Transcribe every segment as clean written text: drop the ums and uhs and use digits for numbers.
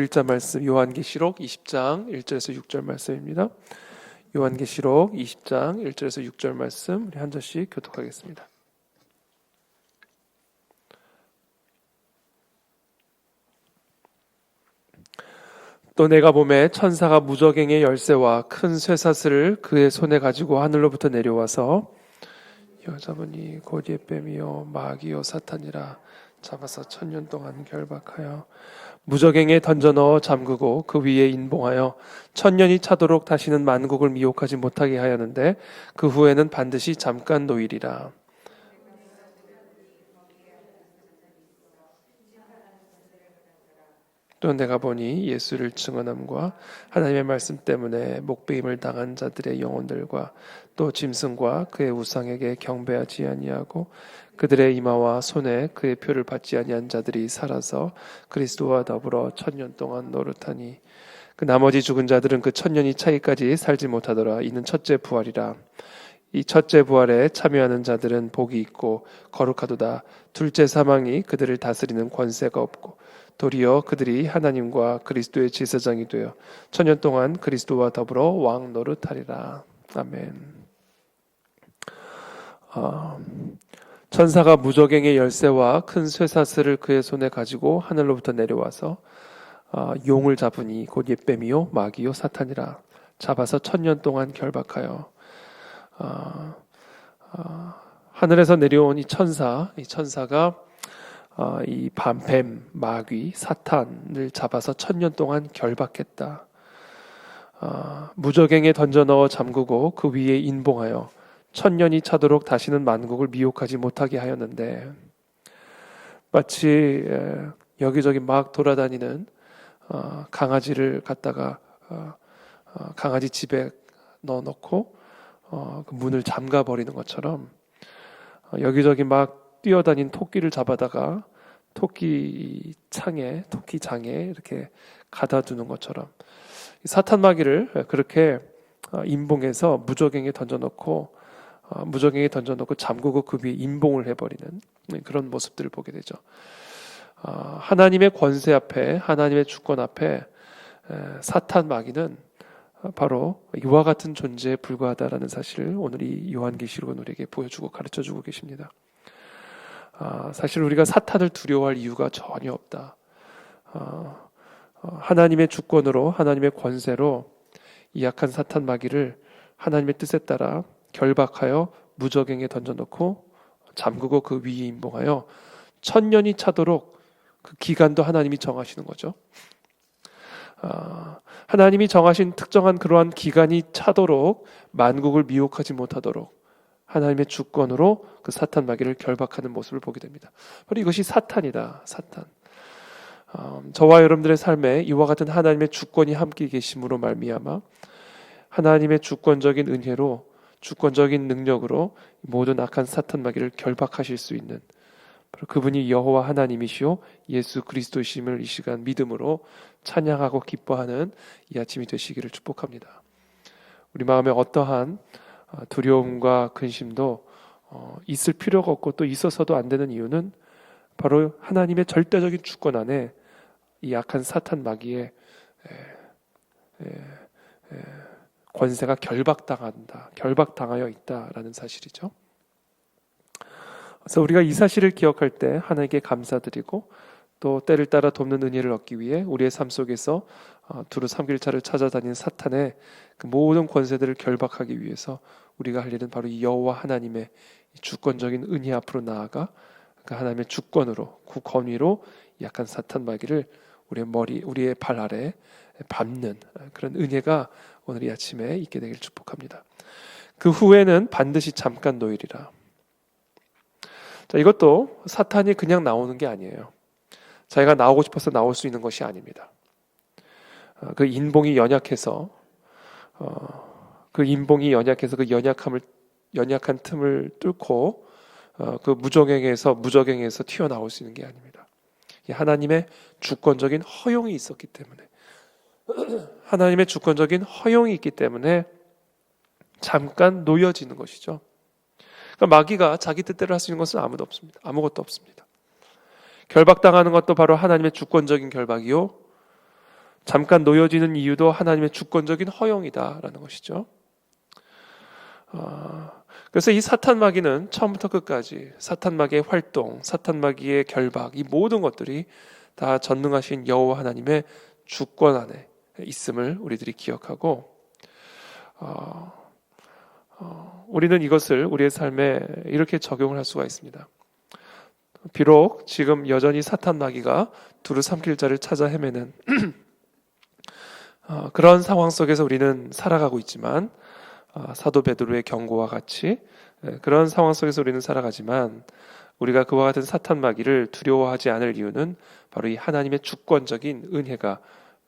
일자 말씀 요한계시록 20장 1절에서 6절 말씀입니다. 요한계시록 20장 1절에서 6절 말씀 우리 한 절씩 교독하겠습니다. 또 내가 보매 천사가 무저갱의 열쇠와 큰 쇠사슬을 그의 손에 가지고 하늘로부터 내려와서 여자분이 고리에 뱀이요 마귀요 사탄이라 잡아서 1000년 동안 결박하여 무저갱에 던져 넣어 잠그고 그 위에 인봉하여 1000년이 차도록 다시는 만국을 미혹하지 못하게 하였는데 그 후에는 반드시 잠깐 노일이라. 또 내가 보니 예수를 증언함과 하나님의 말씀 때문에 목배임을 당한 자들의 영혼들과 또 짐승과 그의 우상에게 경배하지 아니하고 그들의 이마와 손에 그의 표를 받지 아니한 자들이 살아서 그리스도와 더불어 1000년 동안 노릇하니 그 나머지 죽은 자들은 그 1000년이 차기까지 살지 못하더라. 이는 첫째 부활이라. 이 첫째 부활에 참여하는 자들은 복이 있고 거룩하도다. 둘째 사망이 그들을 다스리는 권세가 없고 도리어 그들이 하나님과 그리스도의 제사장이 되어 1000년 동안 그리스도와 더불어 왕 노릇하리라. 아멘. 천사가 무저갱의 열쇠와 큰 쇠사슬을 그의 손에 가지고 하늘로부터 내려와서 용을 잡으니 곧 옛뱀이요 마귀요 사탄이라 잡아서 1000년 동안 결박하여 하늘에서 내려온 이 천사가 이 뱀, 마귀, 사탄을 잡아서 1000년 동안 결박했다. 무저갱에 던져 넣어 잠그고 그 위에 인봉하여 1000년이 차도록 다시는 만국을 미혹하지 못하게 하였는데 마치 여기저기 막 돌아다니는 강아지를 갖다가 강아지 집에 넣어놓고 그 문을 잠가 버리는 것처럼 여기저기 막 뛰어다닌 토끼를 잡아다가 토끼장에 이렇게 가둬두는 것처럼 사탄 마귀를 그렇게 인봉해서 무저갱에 던져놓고 잠그고 그 위에 인봉을 해버리는 그런 모습들을 보게 되죠. 하나님의 권세 앞에, 하나님의 주권 앞에 사탄 마귀는 바로 이와 같은 존재에 불과하다라는 사실을 오늘 이 요한계시록은 우리에게 보여주고 가르쳐주고 계십니다. 사실 우리가 사탄을 두려워할 이유가 전혀 없다. 하나님의 주권으로, 하나님의 권세로 이 약한 사탄 마귀를 하나님의 뜻에 따라 결박하여 무저갱에 던져놓고 잠그고 그 위에 인봉하여 1000년이 차도록 그 기간도 하나님이 정하시는 거죠. 하나님이 정하신 특정한 그러한 기간이 차도록 만국을 미혹하지 못하도록 하나님의 주권으로 그 사탄 마귀를 결박하는 모습을 보게 됩니다. 바로 이것이 사탄이다. 사탄. 저와 여러분들의 삶에 이와 같은 하나님의 주권이 함께 계심으로 말미암아 하나님의 주권적인 은혜로 주권적인 능력으로 모든 악한 사탄 마귀를 결박하실 수 있는 바로 그분이 여호와 하나님이시오 예수 그리스도이심을 이 시간 믿음으로 찬양하고 기뻐하는 이 아침이 되시기를 축복합니다. 우리 마음에 어떠한 두려움과 근심도 있을 필요가 없고 또 있어서도 안 되는 이유는 바로 하나님의 절대적인 주권 안에 이 약한 사탄 마귀의 권세가 결박당하여 있다라는 사실이죠. 그래서 우리가 이 사실을 기억할 때 하나님께 감사드리고 또 때를 따라 돕는 은혜를 얻기 위해 우리의 삶 속에서 두루 삼길차를 찾아다니는 사탄의 그 모든 권세들을 결박하기 위해서 우리가 할 일은 바로 이 여호와 하나님의 주권적인 은혜 앞으로 나아가 그 하나님의 주권으로 그 권위로 약한 사탄 마귀를 우리의 발 아래 밟는 그런 은혜가 오늘 이 아침에 있게 되길 축복합니다. 그 후에는 반드시 잠깐 노일이라. 자, 이것도 사탄이 그냥 나오는 게 아니에요. 자기가 나오고 싶어서 나올 수 있는 것이 아닙니다. 그 인봉이 연약해서 그 연약한 틈을 뚫고 그 무저갱에서 튀어나올 수 있는 게 아닙니다. 하나님의 주권적인 허용이 있었기 때문에 하나님의 주권적인 허용이 있기 때문에 잠깐 놓여지는 것이죠. 그러니까 마귀가 자기 뜻대로 할 수 있는 것은 아무것도 없습니다. 결박당하는 것도 바로 하나님의 주권적인 결박이요 잠깐 놓여지는 이유도 하나님의 주권적인 허용이다라는 것이죠. 그래서 이 사탄 마귀는 처음부터 끝까지 사탄 마귀의 활동, 사탄 마귀의 결박, 이 모든 것들이 다 전능하신 여호와 하나님의 주권 안에 있음을 우리들이 기억하고, 우리는 이것을 우리의 삶에 이렇게 적용을 할 수가 있습니다. 비록 지금 여전히 사탄 마귀가 두루 삼킬 자를 찾아 헤매는 그런 상황 속에서 우리는 살아가고 있지만, 사도 베드로의 경고와 같이 그런 상황 속에서 우리는 살아가지만, 우리가 그와 같은 사탄 마귀를 두려워하지 않을 이유는 바로 이 하나님의 주권적인 은혜가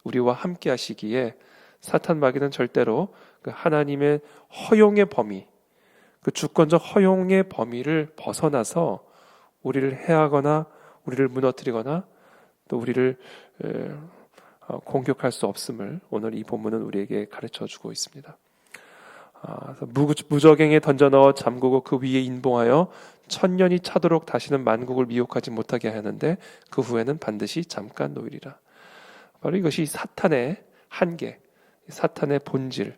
우리와 함께 하시기에, 사탄 마귀는 절대로 그 하나님의 허용의 범위, 그 주권적 허용의 범위를 벗어나서 우리를 해하거나 우리를 무너뜨리거나 또 우리를 공격할 수 없음을 오늘 이 본문은 우리에게 가르쳐주고 있습니다. 무저갱에 던져 넣어 잠그고 그 위에 인봉하여 천년이 차도록 다시는 만국을 미혹하지 못하게 하는데 그 후에는 반드시 잠깐 놓이리라. 바로 이것이 사탄의 한계, 사탄의 본질을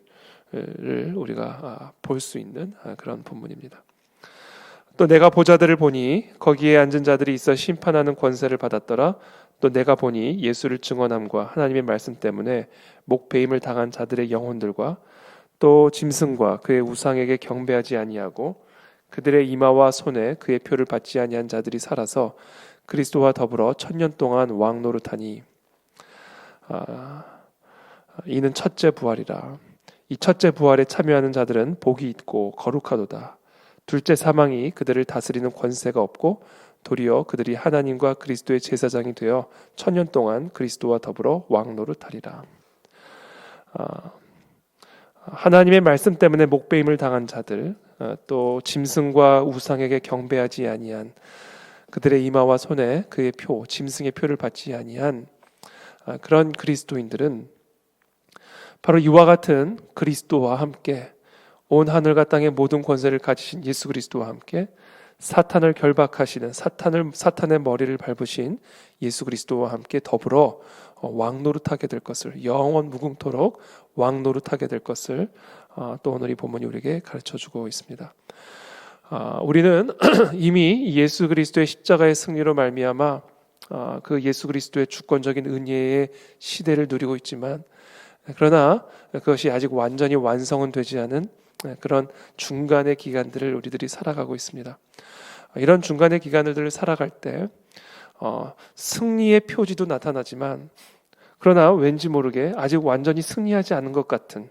우리가 볼 수 있는 그런 본문입니다. 또 내가 보자들을 보니 거기에 앉은 자들이 있어 심판하는 권세를 받았더라. 또 내가 보니 예수를 증언함과 하나님의 말씀 때문에 목배임을 당한 자들의 영혼들과 또 짐승과 그의 우상에게 경배하지 아니하고 그들의 이마와 손에 그의 표를 받지 아니한 자들이 살아서 그리스도와 더불어 천년 동안 왕노릇하니 이는 첫째 부활이라. 이 첫째 부활에 참여하는 자들은 복이 있고 거룩하도다. 둘째 사망이 그들을 다스리는 권세가 없고 도리어 그들이 하나님과 그리스도의 제사장이 되어 천년 동안 그리스도와 더불어 왕노릇하리라. 하나님의 말씀 때문에 목배임을 당한 자들, 또 짐승과 우상에게 경배하지 아니한 그들의 이마와 손에 그의 표, 짐승의 표를 받지 아니한 그런 그리스도인들은 바로 이와 같은 그리스도와 함께 온 하늘과 땅의 모든 권세를 가지신 예수 그리스도와 함께 사탄을 결박하시는 사탄의 머리를 밟으신 예수 그리스도와 함께 더불어 왕노릇하게 될 것을, 영원 무궁토록 왕노릇하게 될 것을 또 오늘 이 본문이 우리에게 가르쳐주고 있습니다. 우리는 이미 예수 그리스도의 십자가의 승리로 말미암아 그 예수 그리스도의 주권적인 은혜의 시대를 누리고 있지만, 그러나 그것이 아직 완전히 완성은 되지 않은 그런 중간의 기간들을 우리들이 살아가고 있습니다. 이런 중간의 기간들을 살아갈 때 승리의 표지도 나타나지만, 그러나 왠지 모르게 아직 완전히 승리하지 않은 것 같은,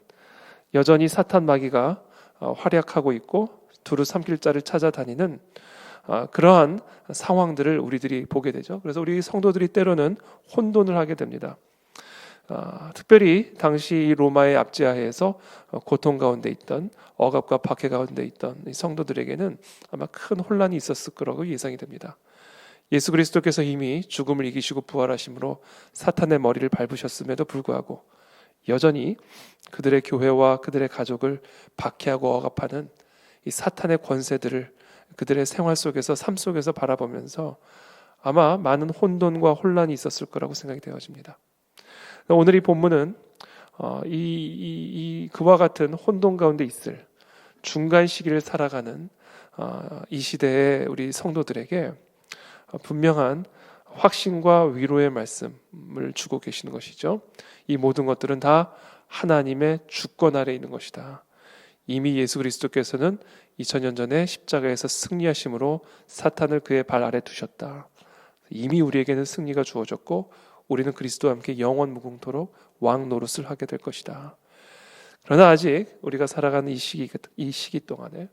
여전히 사탄 마귀가 활약하고 있고 두루 삼킬 자를 찾아다니는 그러한 상황들을 우리들이 보게 되죠. 그래서 우리 성도들이 때로는 혼돈을 하게 됩니다. 특별히 당시 로마의 압제하에서 고통 가운데 있던, 억압과 박해 가운데 있던 이 성도들에게는 아마 큰 혼란이 있었을 거라고 예상이 됩니다. 예수 그리스도께서 이미 죽음을 이기시고 부활하심으로 사탄의 머리를 밟으셨음에도 불구하고 여전히 그들의 교회와 그들의 가족을 박해하고 억압하는 이 사탄의 권세들을 그들의 생활 속에서, 삶 속에서 바라보면서 아마 많은 혼돈과 혼란이 있었을 거라고 생각이 되어집니다. 오늘 이 본문은 그와 같은 혼돈 가운데 있을 중간 시기를 살아가는 이 시대의 우리 성도들에게 분명한 확신과 위로의 말씀을 주고 계시는 것이죠. 이 모든 것들은 다 하나님의 주권 아래 있는 것이다. 이미 예수 그리스도께서는 2000년 전에 십자가에서 승리하심으로 사탄을 그의 발 아래 두셨다. 이미 우리에게는 승리가 주어졌고 우리는 그리스도와 함께 영원 무궁토록 왕 노릇을 하게 될 것이다. 그러나 아직 우리가 살아가는 이 시기 동안에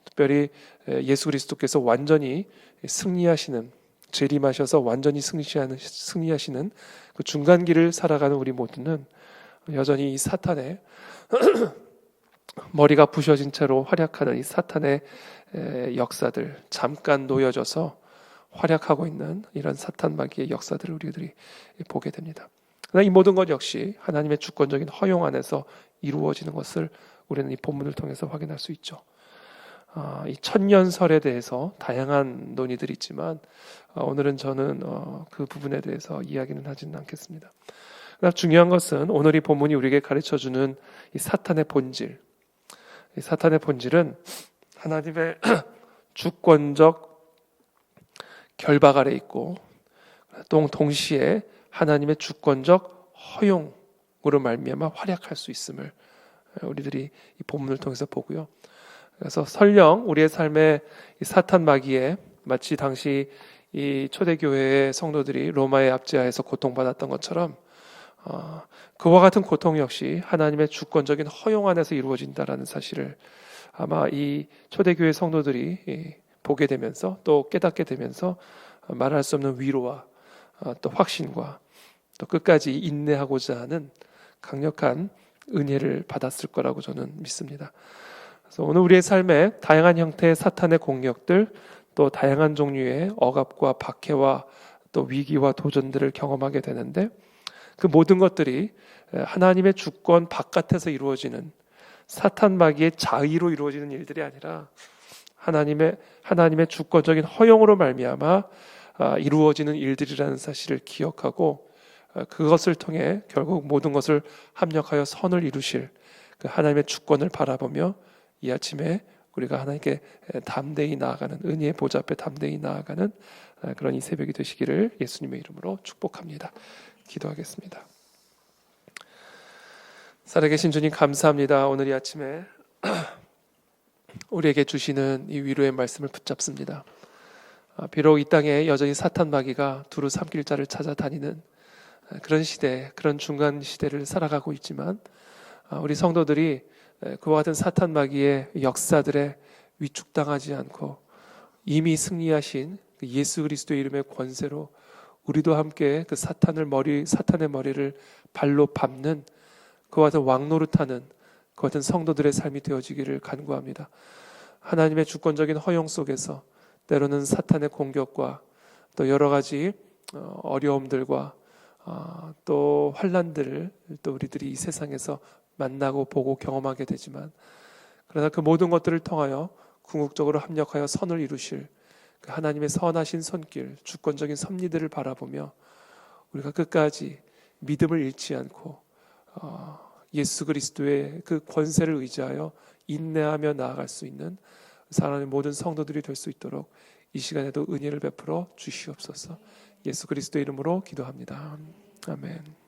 특별히 예수 그리스도께서 완전히 승리하시는, 재림하셔서 완전히 승리하시는 그 중간기를 살아가는 우리 모두는 여전히 이 사탄의 머리가 부셔진 채로 활약하는 이 사탄의 역사들, 잠깐 놓여져서 활약하고 있는 이런 사탄 마귀의 역사들을 우리들이 보게 됩니다. 그러나 이 모든 것 역시 하나님의 주권적인 허용 안에서 이루어지는 것을 우리는 이 본문을 통해서 확인할 수 있죠. 이 천년설에 대해서 다양한 논의들이 있지만 오늘은 저는 그 부분에 대해서 이야기는 하지는 않겠습니다. 그러나 중요한 것은 오늘 이 본문이 우리에게 가르쳐주는 이 사탄의 본질. 이 사탄의 본질은 하나님의 주권적 결박 아래 있고 또 동시에 하나님의 주권적 허용으로 말미암아 활약할 수 있음을 우리들이 이 본문을 통해서 보고요. 그래서 설령 우리의 삶에 이 사탄 마귀에 마치 당시 이 초대교회의 성도들이 로마의 압제하에서 고통받았던 것처럼 그와 같은 고통 역시 하나님의 주권적인 허용 안에서 이루어진다라는 사실을 아마 이 초대교회 성도들이 보게 되면서 또 깨닫게 되면서 말할 수 없는 위로와 또 확신과 또 끝까지 인내하고자 하는 강력한 은혜를 받았을 거라고 저는 믿습니다. 그래서 오늘 우리의 삶에 다양한 형태의 사탄의 공격들, 또 다양한 종류의 억압과 박해와 또 위기와 도전들을 경험하게 되는데 그 모든 것들이 하나님의 주권 바깥에서 이루어지는 사탄 마귀의 자의로 이루어지는 일들이 아니라 하나님의 주권적인 허용으로 말미암아 이루어지는 일들이라는 사실을 기억하고 그것을 통해 결국 모든 것을 합력하여 선을 이루실 그 하나님의 주권을 바라보며 이 아침에 우리가 하나님께 담대히 나아가는 은혜의 보좌 앞에 담대히 나아가는 그런 이 새벽이 되시기를 예수님의 이름으로 축복합니다. 기도하겠습니다. 살아계신 주님 감사합니다. 오늘 이 아침에 우리에게 주시는 이 위로의 말씀을 붙잡습니다. 비록 이 땅에 여전히 사탄 마귀가 두루 삼킬 자를 찾아다니는 그런 시대, 그런 중간 시대를 살아가고 있지만 우리 성도들이 그와 같은 사탄 마귀의 역사들에 위축당하지 않고 이미 승리하신 예수 그리스도의 이름의 권세로 우리도 함께 그 사탄의 머리를 발로 밟는 그와 같은 왕노릇하는 그와 같은 성도들의 삶이 되어지기를 간구합니다. 하나님의 주권적인 허용 속에서 때로는 사탄의 공격과 또 여러 가지 어려움들과 또 환난들을 또 우리들이 이 세상에서 만나고 보고 경험하게 되지만 그러나 그 모든 것들을 통하여 궁극적으로 합력하여 선을 이루실 그 하나님의 선하신 손길, 주권적인 섭리들을 바라보며 우리가 끝까지 믿음을 잃지 않고 예수 그리스도의 그 권세를 의지하여 인내하며 나아갈 수 있는 사랑하는 모든 성도들이 될 수 있도록 이 시간에도 은혜를 베풀어 주시옵소서. 예수 그리스도의 이름으로 기도합니다. 아멘.